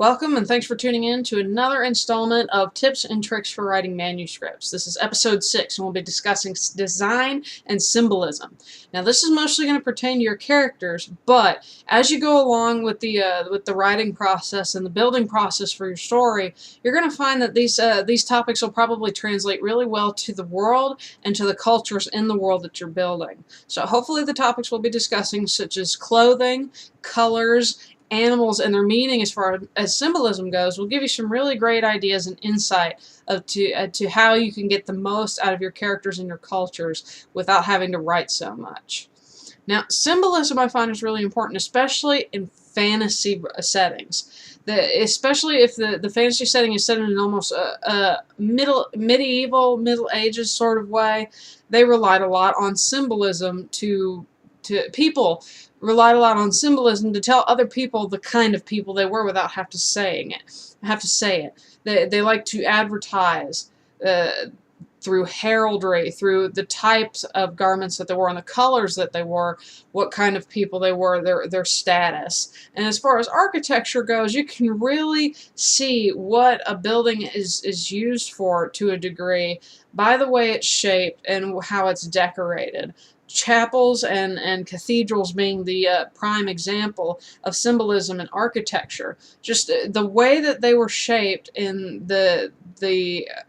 Welcome and thanks for tuning in to another installment of Tips and Tricks for Writing Manuscripts. This is episode 6 and we'll be discussing design and symbolism. Now this is mostly going to pertain to your characters, but as you go along with the writing process and the building process for your story, you're going to find that these topics will probably translate really well to the world and to the cultures in the world that you're building. So hopefully the topics we'll be discussing, such as clothing, colors, animals, and their meaning as far as symbolism goes, will give you some really great ideas and insight to how you can get the most out of your characters and your cultures without having to write so much. Now, symbolism I find is really important, especially in fantasy settings. Especially if the fantasy setting is set in an almost medieval, Middle Ages sort of way, they relied a lot on symbolism people relied a lot on symbolism to tell other people the kind of people they were without have to say it. They like to advertise through heraldry, through the types of garments that they wore and the colors that they wore, what kind of people they were, their status. And as far as architecture goes, you can really see what a building is used for to a degree by the way it's shaped and how it's decorated. Chapels and cathedrals being the prime example of symbolism in architecture. Just the way that they were shaped in the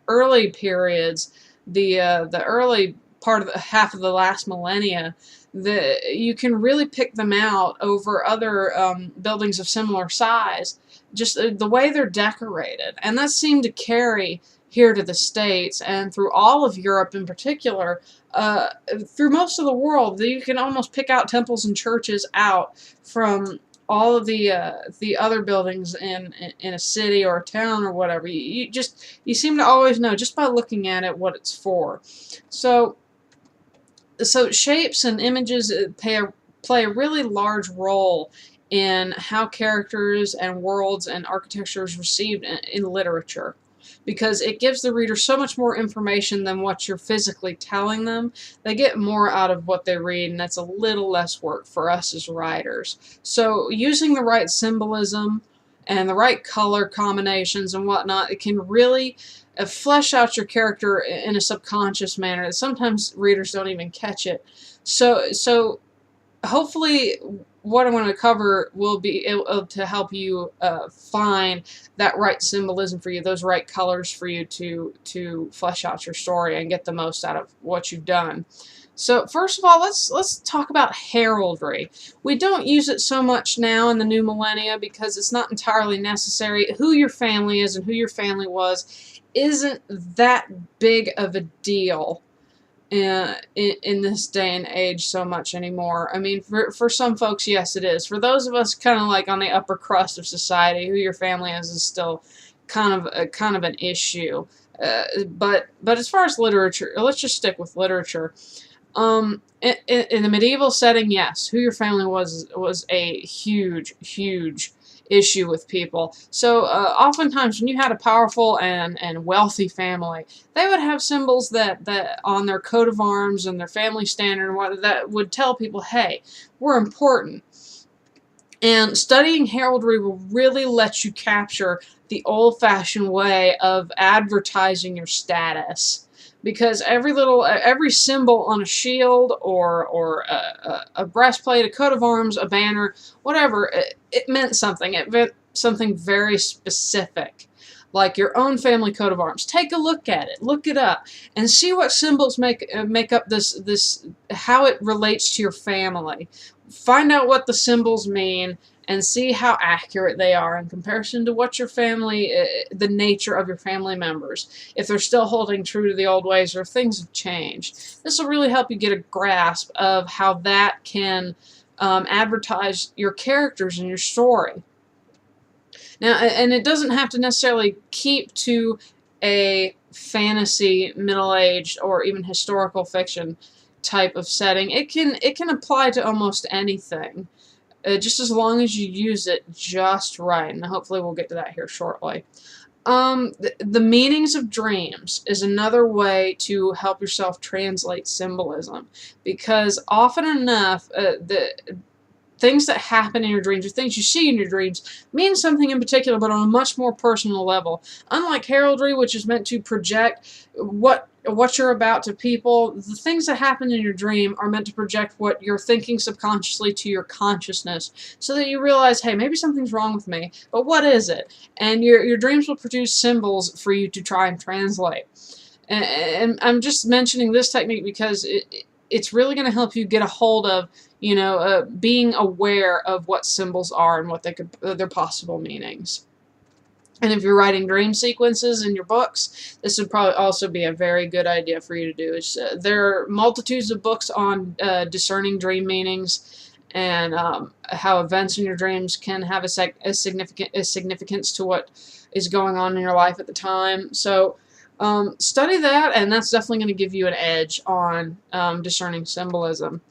early periods, the early part of half of the last millennia, you can really pick them out over other buildings of similar size. Just the way they're decorated, and that seemed to carry here to the States and through all of Europe in particular, through most of the world. You can almost pick out temples and churches out from all of the other buildings in a city or a town or whatever. You seem to always know just by looking at it what it's for. So shapes and images play a really large role in how characters and worlds and architecture is received in literature, because it gives the reader so much more information than what you're physically telling them. They get more out of what they read, and that's a little less work for us as writers. So using the right symbolism and the right color combinations and whatnot, it can really flesh out your character in a subconscious manner that sometimes readers don't even catch it. So hopefully what I'm going to cover will be able to help you find that right symbolism for you, those right colors for you to flesh out your story and get the most out of what you've done. So first of all, let's talk about heraldry. We don't use it so much now in the new millennia because it's not entirely necessary. Who your family is and who your family was isn't that big of a deal in this day and age so much anymore. I mean, for some folks, yes, it is. For those of us kind of like on the upper crust of society, who your family is still kind of an issue. But as far as literature, let's just stick with literature. In the medieval setting, yes, who your family was a huge issue with people. So oftentimes when you had a powerful and wealthy family, they would have symbols that on their coat of arms and their family standard and what that would tell people, hey, we're important. And studying heraldry will really let you capture the old-fashioned way of advertising your status. Because every symbol on a shield or a breastplate, a coat of arms, a banner, whatever, it meant something. It meant something very specific, like your own family coat of arms. Take a look at it, look it up, and see what symbols make up this how it relates to your family. Find out what the symbols mean and see how accurate they are in comparison to what your family, the nature of your family members, if they're still holding true to the old ways or if things have changed. This will really help you get a grasp of how that can advertise your characters in your story. Now, and it doesn't have to necessarily keep to a fantasy, middle-aged, or even historical fiction type of setting. It can apply to almost anything. Just as long as you use it just right, and hopefully we'll get to that here shortly. The meanings of dreams is another way to help yourself translate symbolism, because often enough things that happen in your dreams or things you see in your dreams mean something in particular, but on a much more personal level. Unlike heraldry, which is meant to project what you're about to people, the things that happen in your dream are meant to project what you're thinking subconsciously to your consciousness, so that you realize, hey, maybe something's wrong with me, but what is it? And your dreams will produce symbols for you to try and translate. And I'm just mentioning this technique because it's really going to help you get a hold of, being aware of what symbols are and what their possible meanings. And if you're writing dream sequences in your books, this would probably also be a very good idea for you to do. There are multitudes of books on discerning dream meanings and how events in your dreams can have a significance to what is going on in your life at the time. So study that, and that's definitely going to give you an edge on discerning symbolism.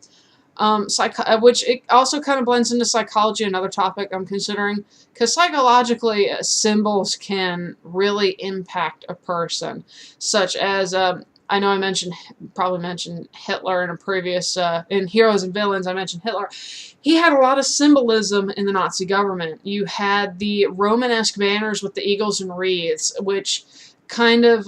Which it also kind of blends into psychology, another topic I'm considering, because psychologically symbols can really impact a person, such as I know I probably mentioned Hitler in a previous in Heroes and Villains. I mentioned Hitler. He had a lot of symbolism in the Nazi government. You had the Romanesque banners with the eagles and wreaths, which kind of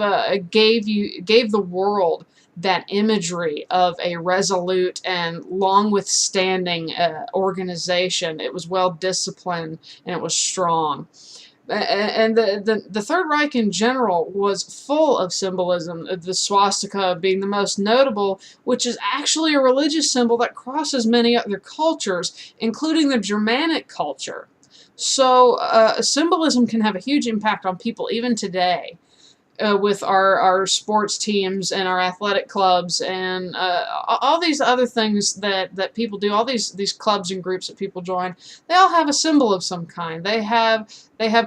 gave the world that imagery of a resolute and long withstanding organization. It was well disciplined and it was strong. And the Third Reich in general was full of symbolism, the swastika being the most notable, which is actually a religious symbol that crosses many other cultures, including the Germanic culture. So symbolism can have a huge impact on people even today. With our sports teams and our athletic clubs and all these other things that people do, all these clubs and groups that people join, they all have a symbol of some kind. They have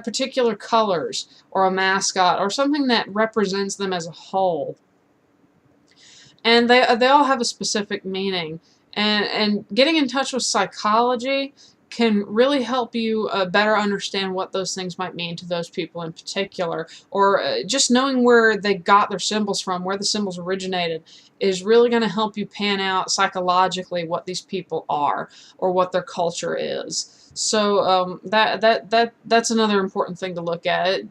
particular colors or a mascot or something that represents them as a whole. And they all have a specific meaning. And getting in touch with psychology can really help you better understand what those things might mean to those people in particular, or just knowing where they got their symbols from, where the symbols originated, is really going to help you pan out psychologically what these people are or what their culture is. So that's another important thing to look at.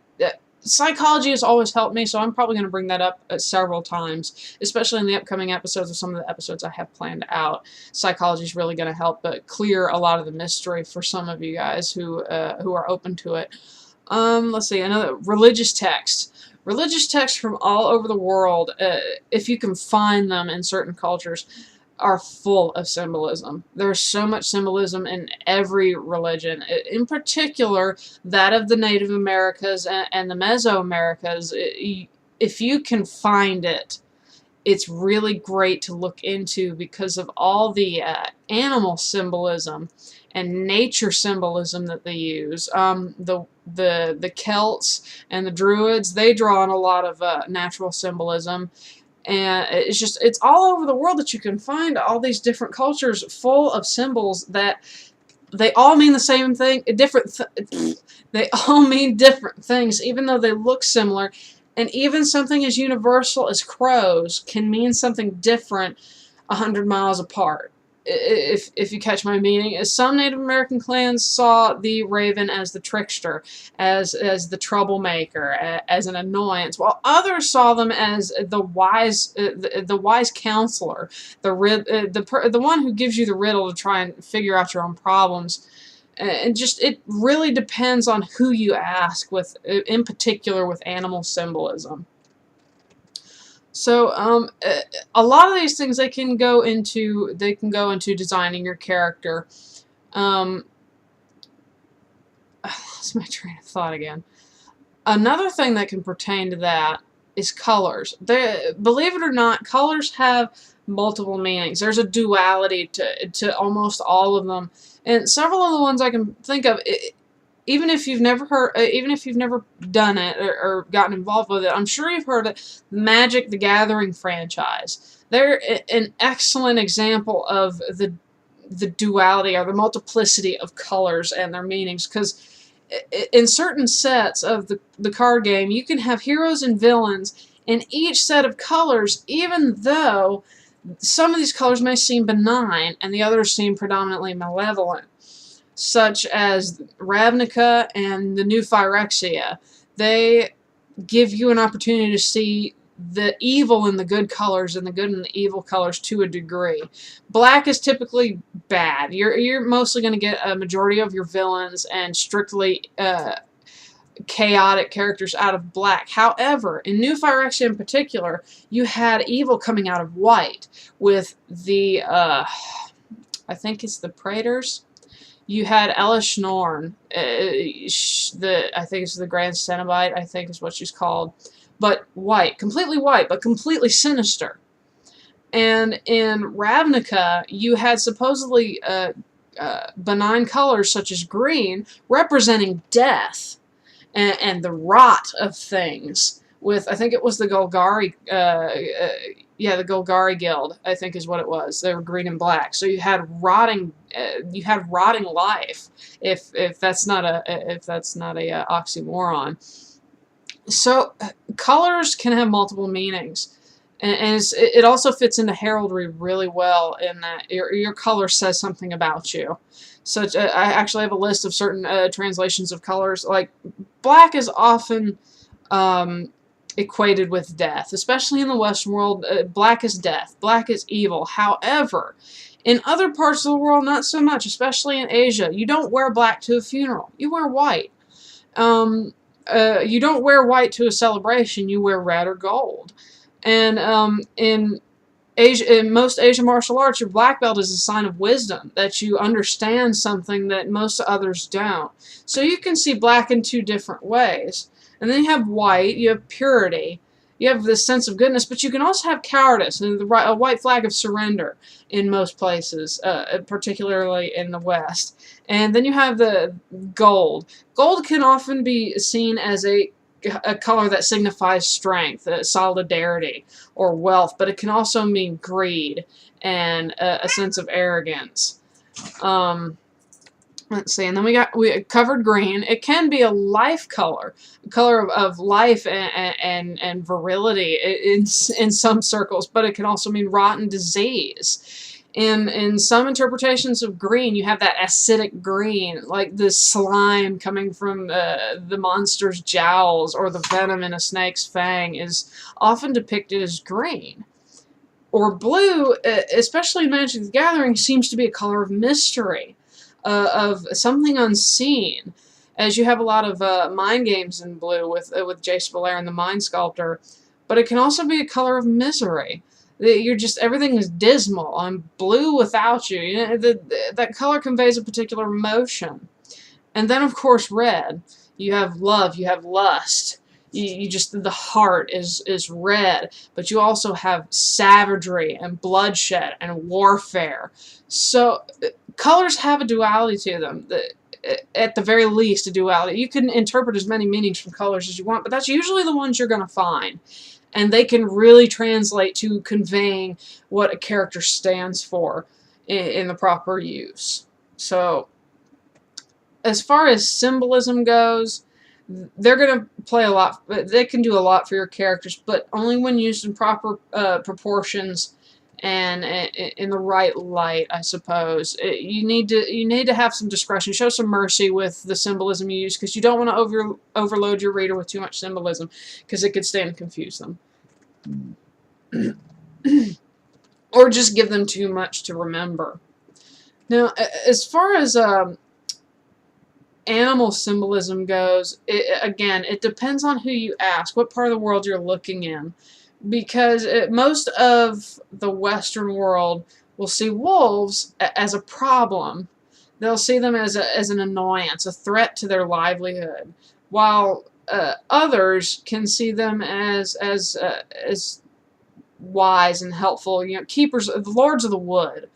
Psychology has always helped me, so I'm probably going to bring that up several times, especially in the upcoming episodes of some of the episodes I have planned out. Psychology is really going to help clear a lot of the mystery for some of you guys who are open to it. Let's see, another religious text. Religious texts from all over the world, if you can find them in certain cultures, are full of symbolism. There's so much symbolism in every religion, in particular that of the Native Americas and the Mesoamericas. If you can find it, it's really great to look into because of all the animal symbolism and nature symbolism that they use. The Celts and the Druids, they draw on a lot of natural symbolism. And it's all over the world that you can find all these different cultures full of symbols that they all mean the same thing, they all mean different things, even though they look similar. And even something as universal as crows can mean something different 100 miles apart. If you catch my meaning, some Native American clans saw the raven as the trickster, as the troublemaker, as an annoyance, while others saw them as the wise counselor, the one who gives you the riddle to try and figure out your own problems. And just, it really depends on who you ask, in particular with animal symbolism. So a lot of these things they can go into designing your character. I lost my train of thought again. Another thing that can pertain to that is colors. Believe it or not, colors have multiple meanings. There's a duality to almost all of them, and several of the ones I can think of. Even if you've never done it or gotten involved with it, I'm sure you've heard of the Magic the Gathering franchise. They're an excellent example of the duality or the multiplicity of colors and their meanings, because in certain sets of the card game, you can have heroes and villains in each set of colors, even though some of these colors may seem benign and the others seem predominantly malevolent. such as Ravnica and the new Phyrexia. They give you an opportunity to see the evil in the good colors and the good in the evil colors to a degree. Black is typically bad. You're mostly going to get a majority of your villains and strictly chaotic characters out of black. However, in New Phyrexia in particular, you had evil coming out of white with the, I think it's the Praetors. You had Ella Schnorn, I think it's the Grand Cenobite, I think is what she's called, but white, but completely sinister. And in Ravnica, you had supposedly benign colors such as green, representing death and the rot of things. With, I think it was the Golgari, the Golgari Guild, I think is what it was. They were green and black, so you had rotting life. If that's not a oxymoron. So colors can have multiple meanings, and it also fits into heraldry really well in that your color says something about you. So I actually have a list of certain translations of colors. Like black is often equated with death, especially in the Western world. Black is death. Black is evil. However, in other parts of the world, not so much, especially in Asia. You don't wear black to a funeral. You wear white. You don't wear white to a celebration. You wear red or gold. And in Asia, in most Asian martial arts, your black belt is a sign of wisdom, that you understand something that most others don't. So you can see black in two different ways. And then you have white, you have purity, you have this sense of goodness, but you can also have cowardice and a white flag of surrender in most places, particularly in the West. And then you have the gold. Gold can often be seen as a color that signifies strength, solidarity, or wealth, but it can also mean greed and a sense of arrogance. Let's see, and then we covered green. It can be a life color, a color of life and virility in some circles, but it can also mean rotten disease. In some interpretations of green, you have that acidic green, like the slime coming from the monster's jowls, or the venom in a snake's fang is often depicted as green. Or blue, especially in Magic the Gathering, seems to be a color of mystery, of something unseen, as you have a lot of mind games in blue with Jace Belair and the Mind Sculptor, but it can also be a color of misery. Everything is dismal. I'm blue without you. You know, that color conveys a particular emotion. And then, of course, red. You have love. You have lust. The heart is red. But you also have savagery and bloodshed and warfare. So colors have a duality to them. At the very least, a duality. You can interpret as many meanings from colors as you want, but that's usually the ones you're going to find. And they can really translate to conveying what a character stands for in the proper use. So, as far as symbolism goes, they're going to play a lot. They can do a lot for your characters, but only when used in proper proportions and in the right light, I suppose. You need to have some discretion. Show some mercy with the symbolism you use, because you don't want to overload your reader with too much symbolism, because it could stand and confuse them. Or just give them too much to remember. Now, as far as animal symbolism goes, it depends on who you ask, what part of the world you're looking in. Because most of the Western world will see wolves as a problem. They'll see them as an annoyance, a threat to their livelihood, while others can see them as wise and helpful, keepers, the lords of the wood.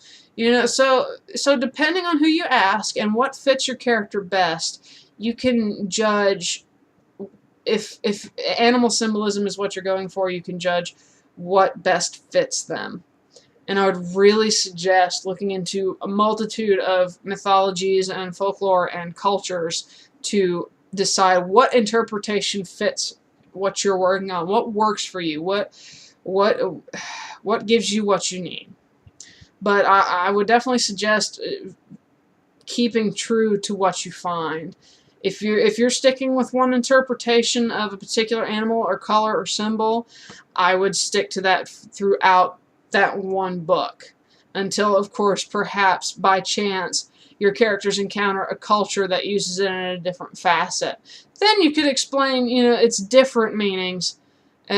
So depending on who you ask and what fits your character best, you can judge. If animal symbolism is what you're going for, you can judge what best fits them. And I would really suggest looking into a multitude of mythologies and folklore and cultures to decide what interpretation fits what you're working on, what works for you, what gives you what you need. But I would definitely suggest keeping true to what you find. If you're sticking with one interpretation of a particular animal or color or symbol, I would stick to that throughout that one book, until, of course, perhaps by chance your characters encounter a culture that uses it in a different facet. Then you could explain, its different meanings,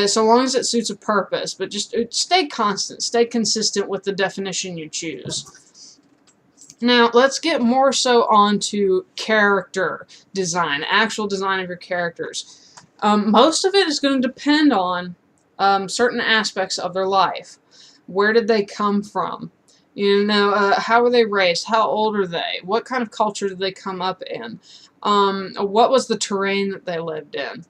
so long as it suits a purpose. But just stay constant, stay consistent with the definition you choose. Now, let's get more so onto character design, actual design of your characters. Most of it is going to depend on certain aspects of their life. Where did they come from? How were they raised? How old are they? What kind of culture did they come up in? What was the terrain that they lived in?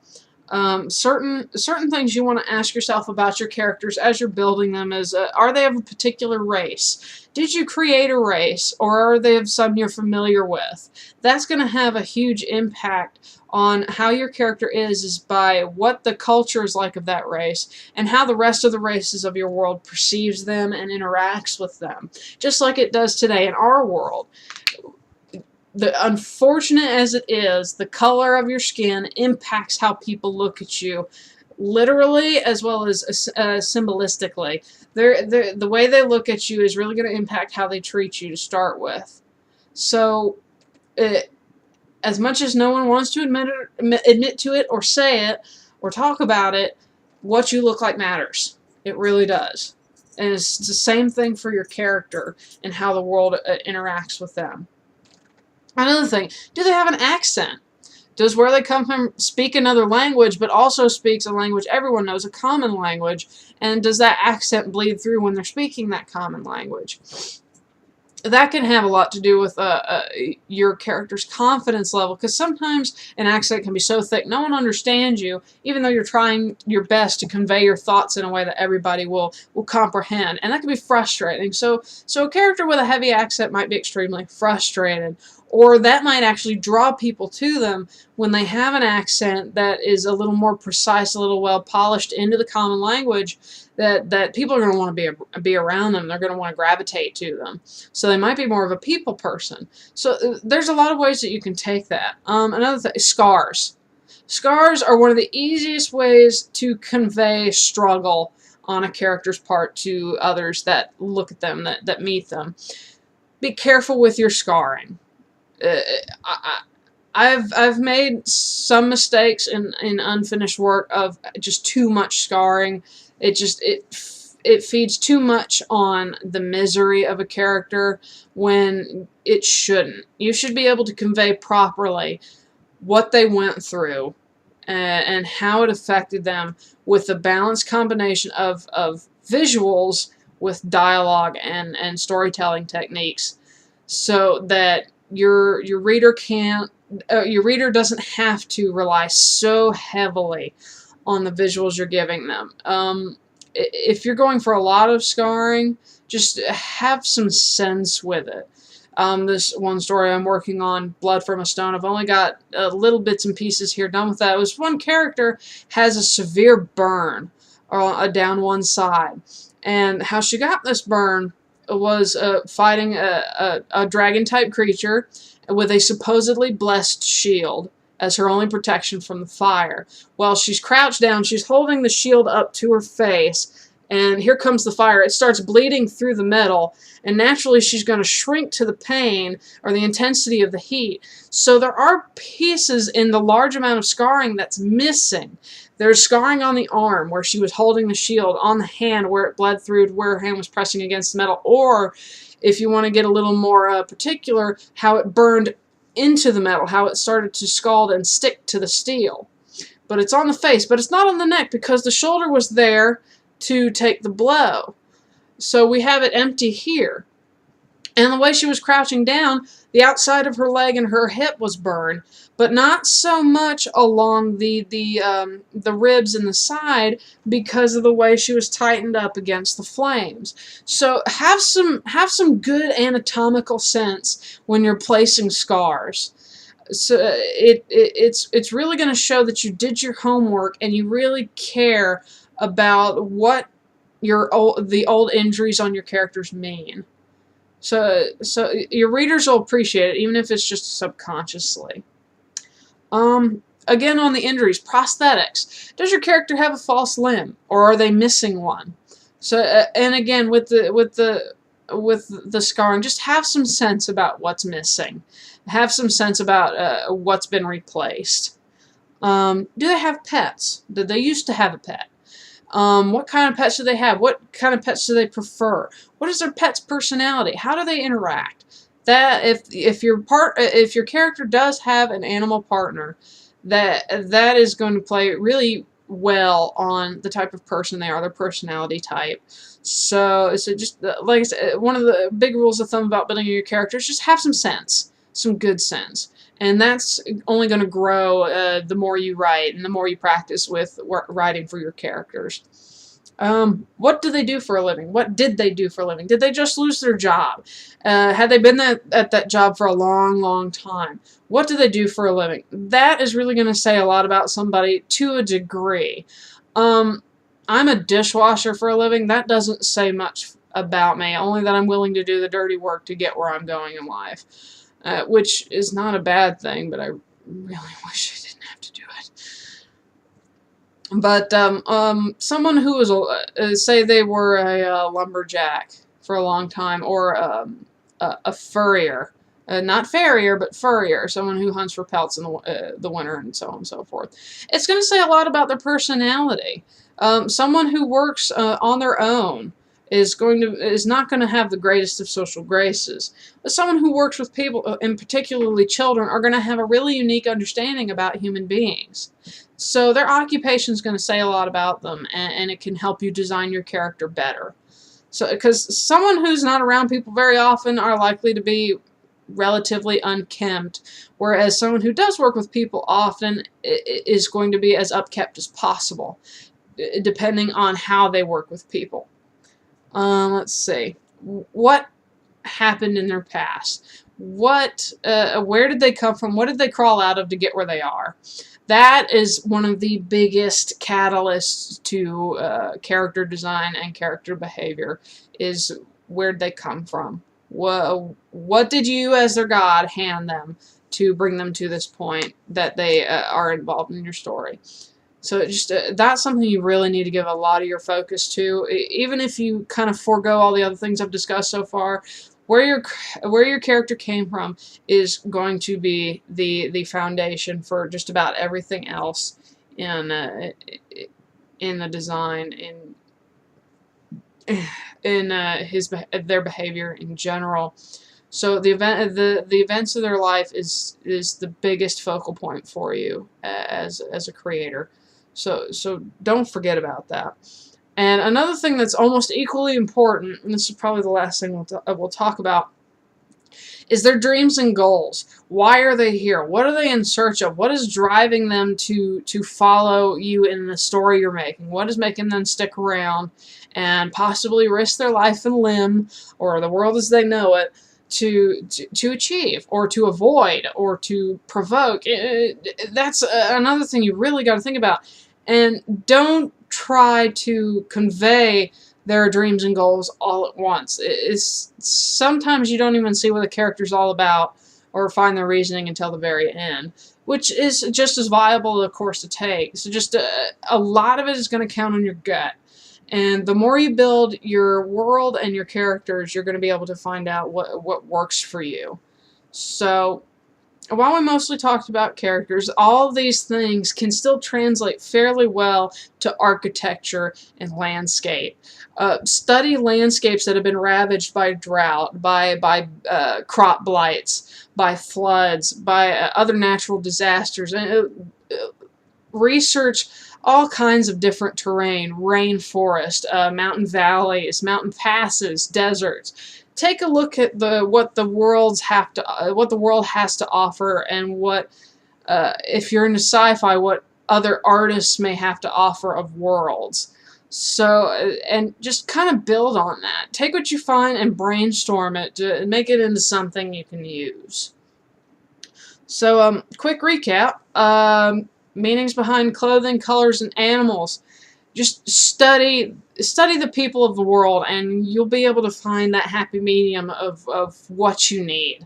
Certain things you want to ask yourself about your characters as you're building them is, are they of a particular race? Did you create a race, or are they of some you're familiar with? That's going to have a huge impact on how your character is by what the culture is like of that race, and how the rest of the races of your world perceives them and interacts with them, just like it does today in our world. Unfortunate as it is, the color of your skin impacts how people look at you, literally as well as symbolistically. The way they look at you is really going to impact how they treat you to start with. So, as much as no one wants to admit to it or say it or talk about it, what you look like matters. It really does. And it's the same thing for your character and how the world interacts with them. Another thing, do they have an accent? Does where they come from speak another language, but also speaks a language everyone knows, a common language? And does that accent bleed through when they're speaking that common language? That can have a lot to do with your character's confidence level, because sometimes an accent can be so thick no one understands you, even though you're trying your best to convey your thoughts in a way that everybody will comprehend, and that can be frustrating. So a character with a heavy accent might be extremely frustrated, or that might actually draw people to them when they have an accent that is a little more precise, a little well polished into the common language, that people are going to want to be around them. They're going to want to gravitate to them. So they might be more of a people person. So there's a lot of ways that you can take that. Another thing, scars. Scars are one of the easiest ways to convey struggle on a character's part to others that look at them, that meet them. Be careful with your scarring. I've made some mistakes in unfinished work of just too much scarring. It feeds too much on the misery of a character when it shouldn't. You should be able to convey properly what they went through and how it affected them with a balanced combination of visuals with dialogue and storytelling techniques, so that your reader doesn't have to rely so heavily on the visuals you're giving them. If you're going for a lot of scarring, just have some sense with it. This one story I'm working on, Blood from a Stone, I've only got little bits and pieces here done with that. It was one character has a severe burn down one side, and how she got this burn was fighting a dragon-type creature with a supposedly blessed shield as her only protection from the fire. While she's crouched down, she's holding the shield up to her face, and here comes the fire. It starts bleeding through the metal, and naturally she's going to shrink to the pain or the intensity of the heat. So there are pieces in the large amount of scarring that's missing. There's scarring on the arm where she was holding the shield, on the hand where it bled through to where her hand was pressing against the metal, or if you want to get a little more particular, how it burned into the metal, how it started to scald and stick to the steel. But it's on the face, but it's not on the neck because the shoulder was there to take the blow. So we have it empty here. And the way she was crouching down, the outside of her leg and her hip was burned, but not so much along the ribs and the side because of the way she was tightened up against the flames. So have some good anatomical sense when you're placing scars. So it's really going to show that you did your homework and you really care about what the old injuries on your characters mean. So your readers will appreciate it, even if it's just subconsciously. Again, on the injuries, prosthetics. Does your character have a false limb, or are they missing one? So, and again, with the scarring, just have some sense about what's missing. Have some sense about what's been replaced. Do they have pets? Did they used to have a pet? What kind of pets do they have? What kind of pets do they prefer? What is their pet's personality? How do they interact? That if your character does have an animal partner, that is going to play really well on the type of person they are, their personality type. So just like I said, one of the big rules of thumb about building your character is just have some sense, some good sense. And that's only going to grow the more you write and the more you practice with writing for your characters. What do they do for a living? What did they do for a living? Did they just lose their job? Had they been at that job for a long, long time? What do they do for a living? That is really going to say a lot about somebody to a degree. I'm a dishwasher for a living. That doesn't say much about me, only that I'm willing to do the dirty work to get where I'm going in life. Which is not a bad thing, but I really wish I didn't have to do it. But someone who was, say they were a lumberjack for a long time, or a furrier, not farrier, but furrier, someone who hunts for pelts in the winter, and so on and so forth. It's going to say a lot about their personality. Someone who works on their own is not going to have the greatest of social graces. But someone who works with people, and particularly children, are going to have a really unique understanding about human beings. So their occupation is going to say a lot about them, and it can help you design your character better. So, because someone who's not around people very often are likely to be relatively unkempt, whereas someone who does work with people often is going to be as upkept as possible, depending on how they work with people. Let's see. What happened in their past? Where did they come from? What did they crawl out of to get where they are? That is one of the biggest catalysts to character design and character behavior, is where did they come from? What did you, as their god, hand them to bring them to this point that they are involved in your story? So just that's something you really need to give a lot of your focus to, even if you kind of forego all the other things I've discussed so far. Where your character came from is going to be the foundation for just about everything else in the design, in their behavior in general. So the events of their life is the biggest focal point for you as a creator. So don't forget about that. And another thing that's almost equally important, and this is probably the last thing we'll talk about, is their dreams and goals. Why are they here? What are they in search of? What is driving them to follow you in the story you're making? What is making them stick around and possibly risk their life and limb, or the world as they know it, to achieve, or to avoid, or to provoke? That's another thing you really got to think about. And don't try to convey their dreams and goals all at once. Sometimes you don't even see what the character's all about, or find their reasoning until the very end, which is just as viable, of course, to take. So just a lot of it is going to count on your gut. And the more you build your world and your characters, you're going to be able to find out what works for you. So while we mostly talked about characters, all of these things can still translate fairly well to architecture and landscape. Study landscapes that have been ravaged by drought, by crop blights, by floods, by other natural disasters. Research all kinds of different terrain: rainforest, mountain valleys, mountain passes, deserts. Take a look at what the world has to offer, and if you're into sci-fi, what other artists may have to offer of worlds. So, and just kind of build on that. Take what you find and brainstorm it to make it into something you can use. So, quick recap. Meanings behind clothing, colors, and animals. Just study the people of the world, and you'll be able to find that happy medium of what you need.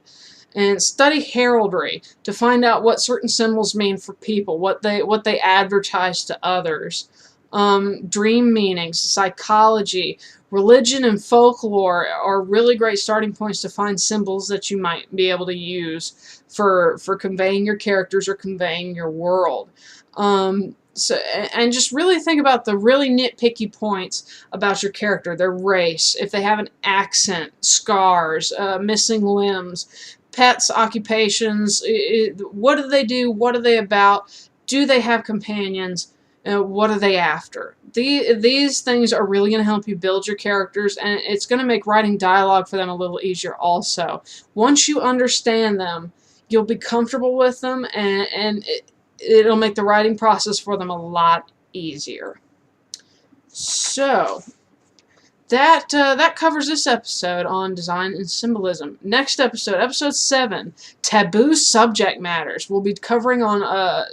And study heraldry to find out what certain symbols mean for people, what they advertise to others. Dream meanings, psychology, religion, and folklore are really great starting points to find symbols that you might be able to use for conveying your characters or conveying your world. And just really think about the really nitpicky points about your character, their race, if they have an accent, scars, missing limbs, pets, occupations, what do they do, what are they about, do they have companions, what are they after. These things are really going to help you build your characters, and it's going to make writing dialogue for them a little easier also. Once you understand them, you'll be comfortable with them, and it'll make the writing process for them a lot easier. So that covers this episode on design and symbolism. Next episode, episode 7, taboo subject matters. We'll be covering on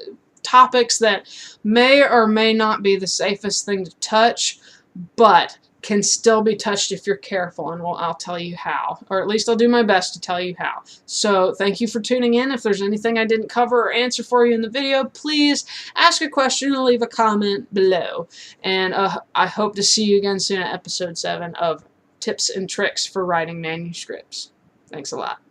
topics that may or may not be the safest thing to touch, but can still be touched if you're careful, and I'll tell you how, or at least I'll do my best to tell you how. So thank you for tuning in. If there's anything I didn't cover or answer for you in the video, please ask a question and leave a comment below. And I hope to see you again soon at episode 7 of Tips and Tricks for Writing Manuscripts. Thanks a lot.